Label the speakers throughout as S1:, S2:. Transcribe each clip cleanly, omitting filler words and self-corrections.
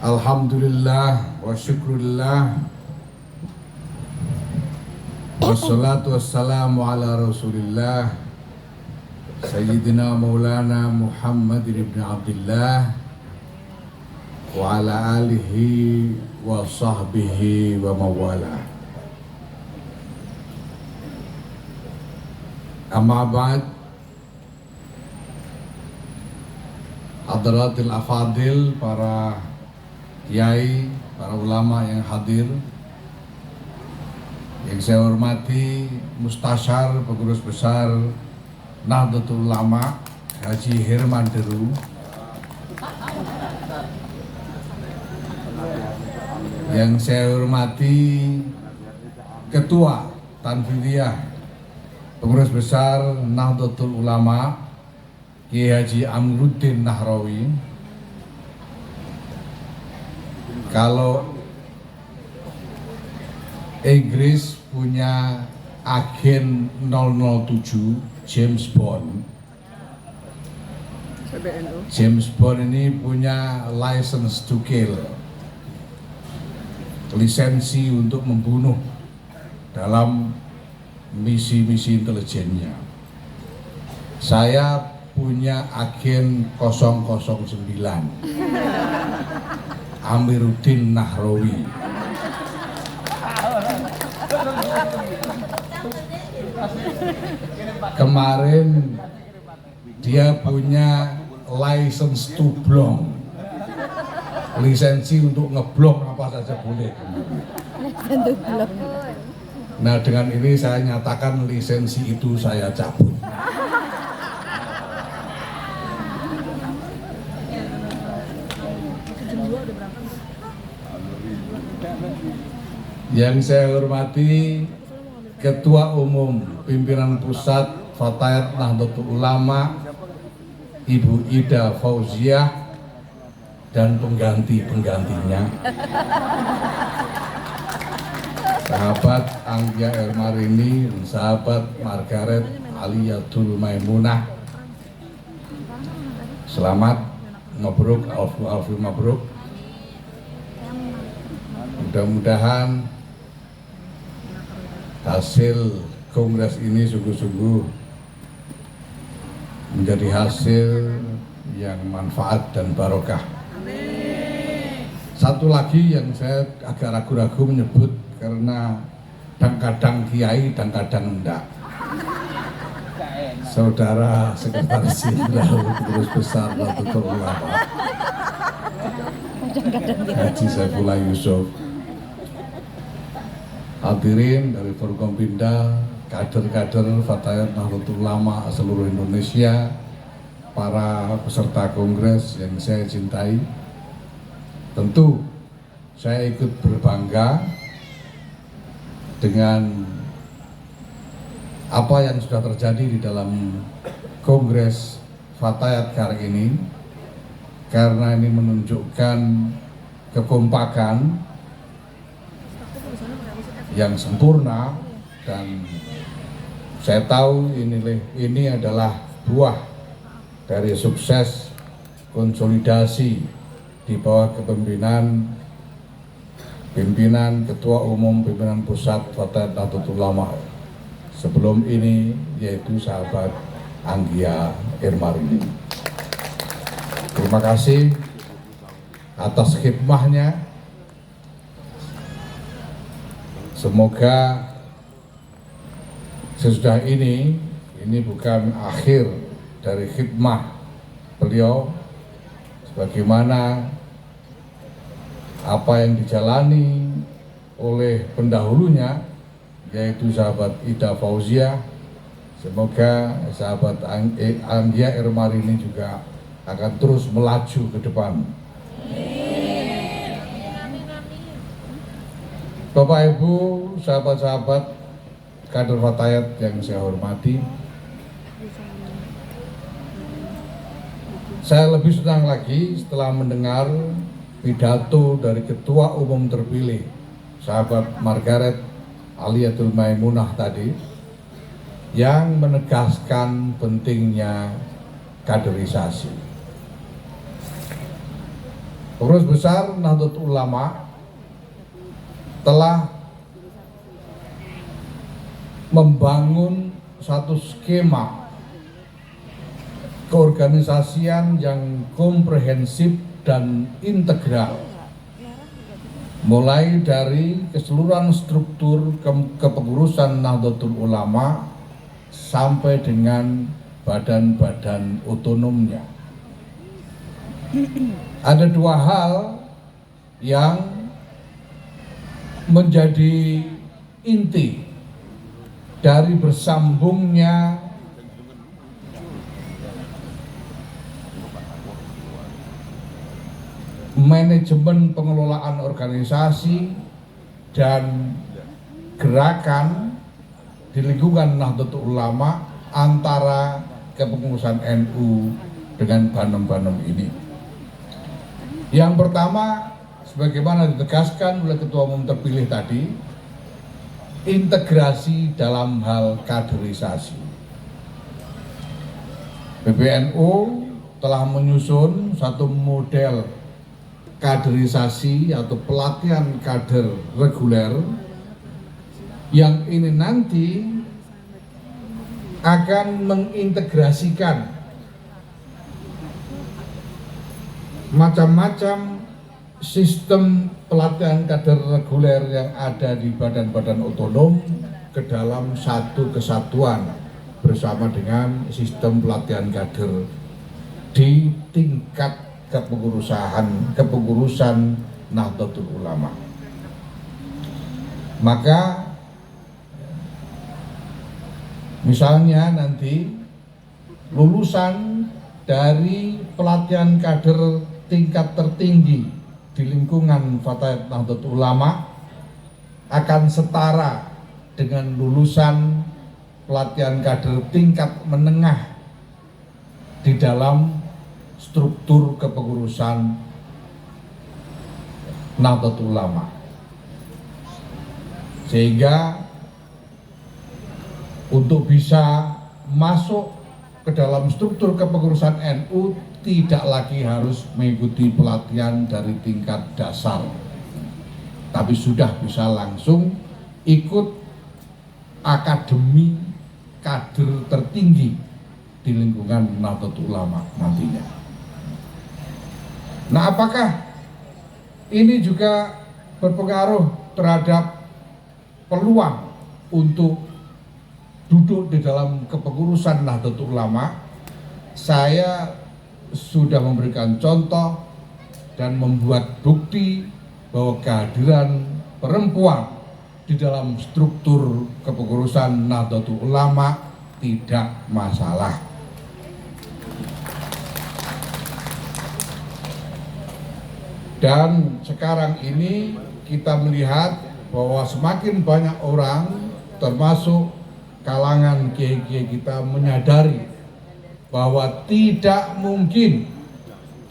S1: Alhamdulillah wa syukurillah wassalatu wassalamu ala rasulillah Sayyidina Maulana Muhammad ibn Abdullah wa ala alihi wa sahbihi wa mawala. Amma ba'd, hadratil afadil, para kiai, para ulama yang hadir, yang saya hormati Mustasyar Pengurus Besar Nahdlatul Ulama Haji Herman Deru, yang saya hormati Ketua Tanfidiyah Pengurus Besar Nahdlatul Ulama Kiai Haji Amruddin Nahrawi. Kalau Inggris punya agen 007 James Bond, James Bond ini punya license to kill, lisensi untuk membunuh dalam misi-misi intelijennya. Saya punya agen 009 Amiruddin Nahrawi. Kemarin dia punya license to block, lisensi untuk ngeblok apa saja boleh. Nah, dengan ini saya nyatakan lisensi itu saya cabut. Yang saya hormati Ketua Umum Pimpinan Pusat Fatayat Nahdlatul Ulama Ibu Ida Fauziah dan pengganti-penggantinya, sahabat Anggia Ermarini, sahabat Margaret Aliyatul Maimunah. Selamat, mabruk, alfu mabruk. Mudah-mudahan hasil kongres ini sungguh-sungguh menjadi hasil yang manfaat dan barokah. Satu lagi yang saya agak ragu-ragu menyebut karena kadang-kadang kiai dan kadang enggak. Saudara Sekretaris Jenderal Pengurus Besar Nahdlatul Ulama Haji Saifullah Yusuf, hadirin dari Forkompinda, kader-kader Fatayat Nahdlatul Ulama seluruh Indonesia, para peserta kongres yang saya cintai. Tentu saya ikut berbangga dengan apa yang sudah terjadi di dalam kongres Fatayat kali ini, karena ini menunjukkan kekompakan yang sempurna, dan saya tahu ini adalah buah dari sukses konsolidasi di bawah kepemimpinan Ketua Umum Pimpinan Pusat Fatayat Nahdlatul Ulama sebelum ini, yaitu sahabat Anggia Ermarini. Terima kasih atas khidmahnya. Semoga sesudah ini bukan akhir dari khidmah beliau, sebagaimana apa yang dijalani oleh pendahulunya, yaitu sahabat Ida Fauziah. Semoga sahabat Anggia Ermarini juga akan terus melaju ke depan. Bapak Ibu, sahabat-sahabat kader Fatayat yang saya hormati, saya lebih senang lagi setelah mendengar pidato dari Ketua Umum terpilih sahabat Margaret Aliyatul Maimunah tadi, yang menegaskan pentingnya kaderisasi. Pengurus Besar Nahdlatul Ulama telah membangun satu skema keorganisasian yang komprehensif dan integral, mulai dari keseluruhan struktur kepengurusan Nahdlatul Ulama sampai dengan badan-badan otonomnya. Ada dua hal yang menjadi inti dari bersambungnya manajemen pengelolaan organisasi dan gerakan di lingkungan Nahdlatul Ulama antara kepengurusan NU dengan Banem-Banem ini. Yang pertama, sebagaimana ditegaskan oleh Ketua Umum terpilih tadi, integrasi dalam hal kaderisasi. PBNU telah menyusun satu model kaderisasi atau pelatihan kader reguler yang ini nanti akan mengintegrasikan macam-macam sistem pelatihan kader reguler yang ada di badan-badan otonom ke dalam satu kesatuan bersama dengan sistem pelatihan kader di tingkat kepengurusan Nahdlatul Ulama. Maka misalnya nanti lulusan dari pelatihan kader tingkat tertinggi di lingkungan Fatayat Nahdlatul Ulama akan setara dengan lulusan pelatihan kader tingkat menengah di dalam struktur kepengurusan Nahdlatul Ulama, sehingga untuk bisa masuk ke dalam struktur kepengurusan NU tidak lagi harus mengikuti pelatihan dari tingkat dasar, tapi sudah bisa langsung ikut akademi kader tertinggi di lingkungan Nahdlatul Ulama nantinya. Nah, apakah ini juga berpengaruh terhadap peluang untuk duduk di dalam kepengurusan Nahdlatul Ulama? Saya sudah memberikan contoh dan membuat bukti bahwa kehadiran perempuan di dalam struktur kepengurusan Nahdlatul Ulama tidak masalah. Dan sekarang ini kita melihat bahwa semakin banyak orang, termasuk kalangan kiai-kiai kita, menyadari bahwa tidak mungkin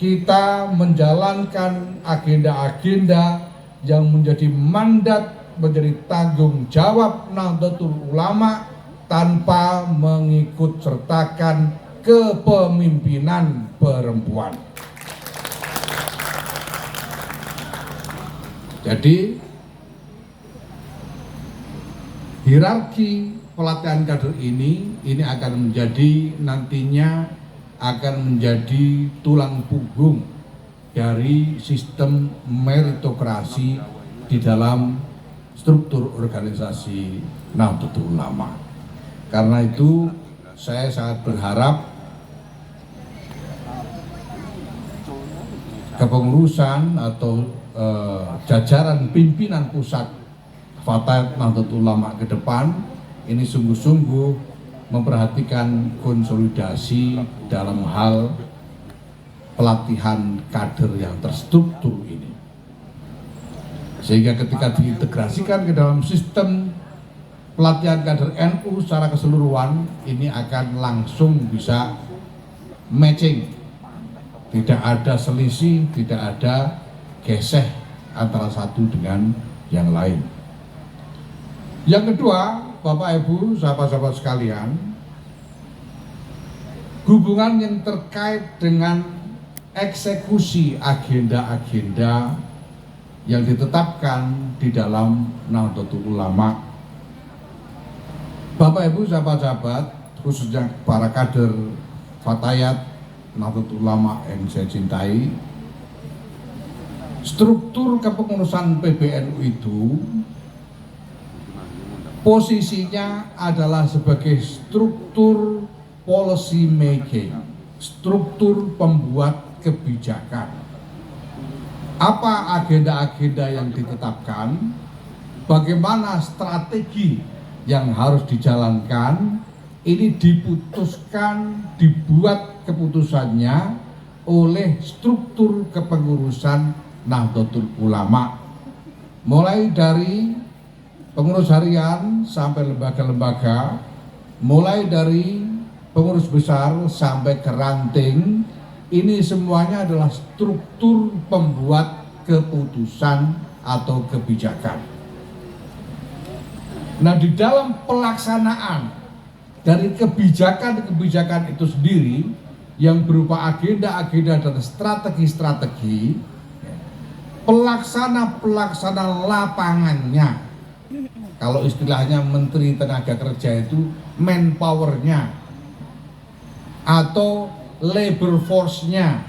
S1: kita menjalankan agenda-agenda yang menjadi mandat, menjadi tanggung jawab Nahdlatul Ulama tanpa mengikut sertakan kepemimpinan perempuan. Jadi hierarki pelatihan kader ini akan menjadi nantinya tulang punggung dari sistem meritokrasi di dalam struktur organisasi Nahdlatul Ulama. Karena itu saya sangat berharap kepengurusan atau jajaran pimpinan pusat Fatayat Nahdlatul Ulama ke depan ini sungguh-sungguh memperhatikan konsolidasi dalam hal pelatihan kader yang terstruktur ini, sehingga ketika diintegrasikan ke dalam sistem pelatihan kader NU secara keseluruhan ini akan langsung bisa matching, tidak ada selisih, tidak ada geseh antara satu dengan yang lain. Yang kedua, Bapak Ibu, sahabat-sahabat sekalian, hubungan yang terkait dengan eksekusi agenda-agenda yang ditetapkan di dalam Nahdlatul Ulama. Bapak Ibu sahabat-sahabat, khususnya para kader Fatayat Nahdlatul Ulama yang saya cintai, struktur kepengurusan PBNU itu posisinya adalah sebagai struktur policy making, struktur pembuat kebijakan. Apa agenda-agenda yang ditetapkan, bagaimana strategi yang harus dijalankan, ini diputuskan, dibuat keputusannya oleh struktur kepengurusan Nahdlatul Ulama, mulai dari pengurus harian sampai lembaga-lembaga, mulai dari pengurus besar sampai ke ranting. Ini semuanya adalah struktur pembuat keputusan atau kebijakan. Nah, di dalam pelaksanaan dari kebijakan-kebijakan itu sendiri yang berupa agenda-agenda dan strategi-strategi, pelaksana lapangannya, kalau istilahnya Menteri Tenaga Kerja itu manpowernya atau labor force-nya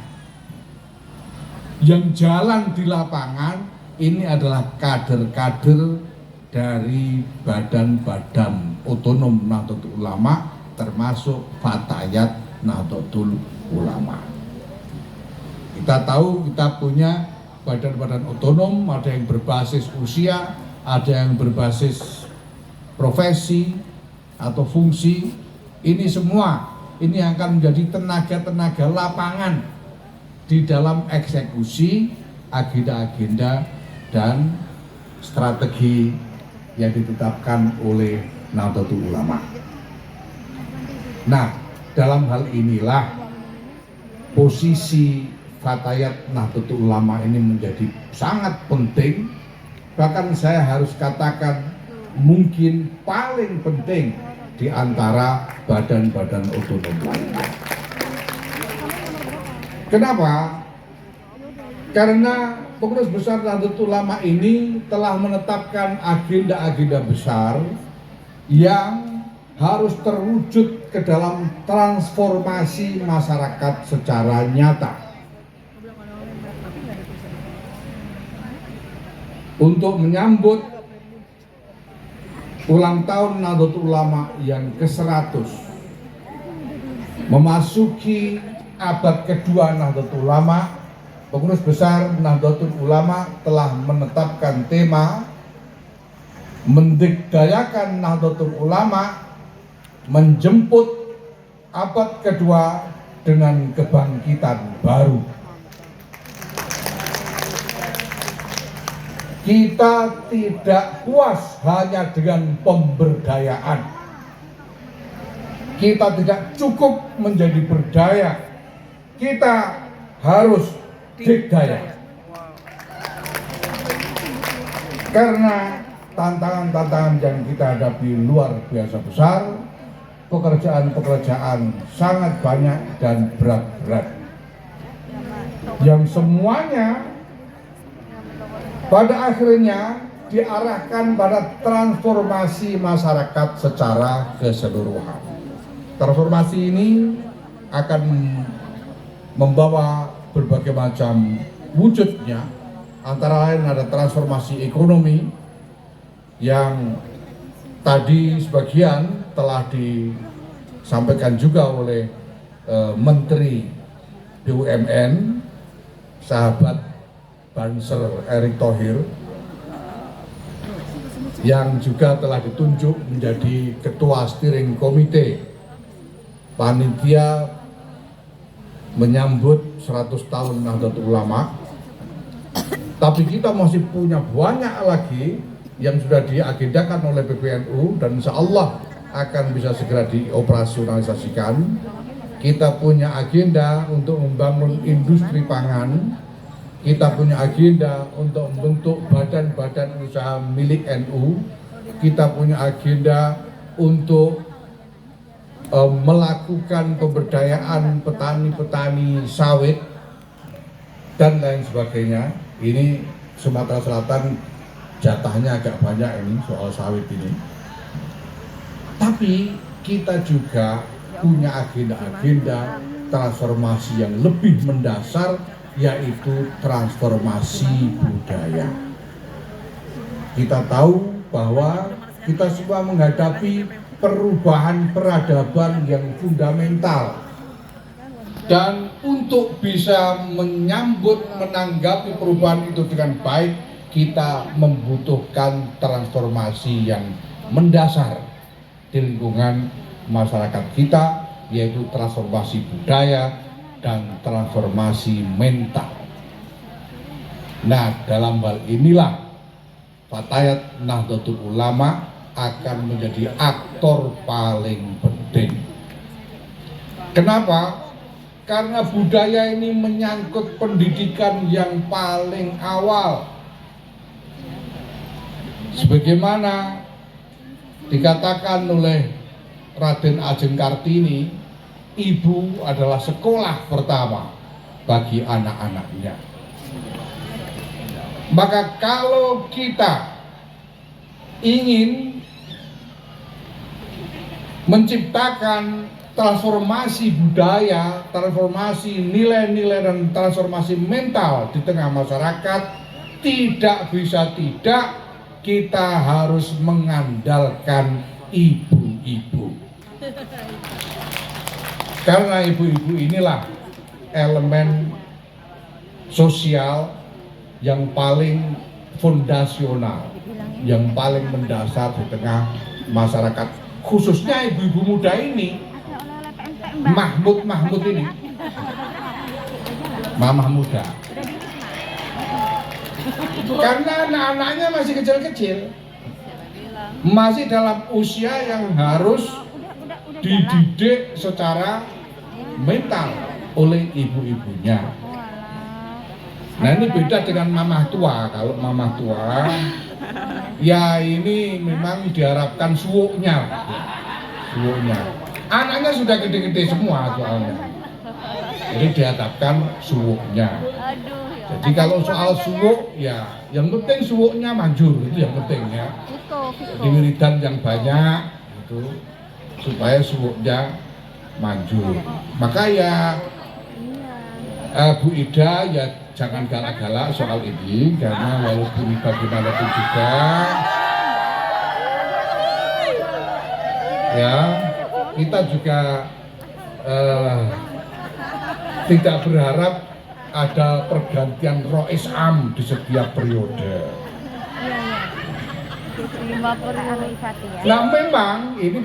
S1: yang jalan di lapangan, ini adalah kader-kader dari badan-badan otonom Nahdlatul Ulama, termasuk Fatayat Nahdlatul Ulama. Kita tahu kita punya badan-badan otonom, ada yang berbasis usia, ada yang berbasis profesi atau fungsi. Ini semua ini akan menjadi tenaga-tenaga lapangan di dalam eksekusi agenda-agenda dan strategi yang ditetapkan oleh Nahdlatul Ulama. Nah, dalam hal inilah posisi Fatayat Nahdlatul Ulama ini menjadi sangat penting, bahkan saya harus katakan mungkin paling penting di antara badan-badan otonom lainnya. Kenapa? Karena pengurus besar Nahdlatul Ulama ini telah menetapkan agenda-agenda besar yang harus terwujud ke dalam transformasi masyarakat secara nyata. Untuk menyambut ulang tahun Nahdlatul Ulama yang ke-100, memasuki abad kedua Nahdlatul Ulama, pengurus besar Nahdlatul Ulama telah menetapkan tema mendikdayakan Nahdlatul Ulama menjemput abad kedua dengan kebangkitan baru. Kita tidak puas hanya dengan pemberdayaan. Kita tidak cukup menjadi berdaya. Kita harus dikdaya. Karena tantangan-tantangan yang kita hadapi luar biasa besar, pekerjaan-pekerjaan sangat banyak dan berat-berat, yang semuanya pada akhirnya diarahkan pada transformasi masyarakat secara keseluruhan. Transformasi ini akan membawa berbagai macam wujudnya, antara lain ada transformasi ekonomi yang tadi sebagian telah disampaikan juga oleh Menteri BUMN, sahabat Banser Erick Thohir, yang juga telah ditunjuk menjadi Ketua Steering Komite Panitia menyambut 100 tahun Nahdlatul Ulama. Tapi kita masih punya banyak lagi yang sudah diagendakan oleh PBNU dan insya Allah akan bisa segera dioperasionalisasikan. Kita punya agenda untuk membangun industri pangan. Kita punya agenda untuk membentuk badan-badan usaha milik NU. Kita punya agenda untuk melakukan pemberdayaan petani-petani sawit dan lain sebagainya. Ini Sumatera Selatan jatahnya agak banyak ini soal sawit ini. Tapi kita juga punya agenda-agenda transformasi yang lebih mendasar, yaitu transformasi budaya. Kita tahu bahwa kita semua menghadapi perubahan peradaban yang fundamental, dan untuk bisa menanggapi perubahan itu dengan baik, kita membutuhkan transformasi yang mendasar di lingkungan masyarakat kita, yaitu transformasi budaya dan transformasi mental. Nah, dalam hal inilah Fatayat Nahdlatul Ulama akan menjadi aktor paling penting. Kenapa? Karena budaya ini menyangkut pendidikan yang paling awal. Sebagaimana dikatakan oleh Raden Ajeng Kartini, ibu adalah sekolah pertama bagi anak-anaknya. Maka kalau kita ingin menciptakan transformasi budaya, transformasi nilai-nilai dan transformasi mental di tengah masyarakat, tidak bisa tidak kita harus mengandalkan ibu-ibu. Karena ibu-ibu inilah elemen sosial yang paling fondasional, yang paling mendasar di tengah masyarakat, khususnya ibu-ibu muda ini. Mahmud ini, mamah muda, karena anak-anaknya masih kecil-kecil, masih dalam usia yang harus dididik secara mental oleh ibu-ibunya. Nah, ini beda dengan mamah tua. Kalau mamah tua, ya ini memang diharapkan suwuknya. Anaknya sudah gede-gede semua soalnya, jadi diharapkan suwuknya. Jadi kalau soal suwuk, ya yang penting suwuknya manjur, itu yang penting ya. Jadi wiridan yang banyak itu supaya suwuknya manjur. Maka ya Bu Ida ya jangan galak-galak soal ini, karena walaupun bagaimanapun juga ya kita juga tidak berharap ada pergantian Rois Am di setiap periode. Nah, memang ini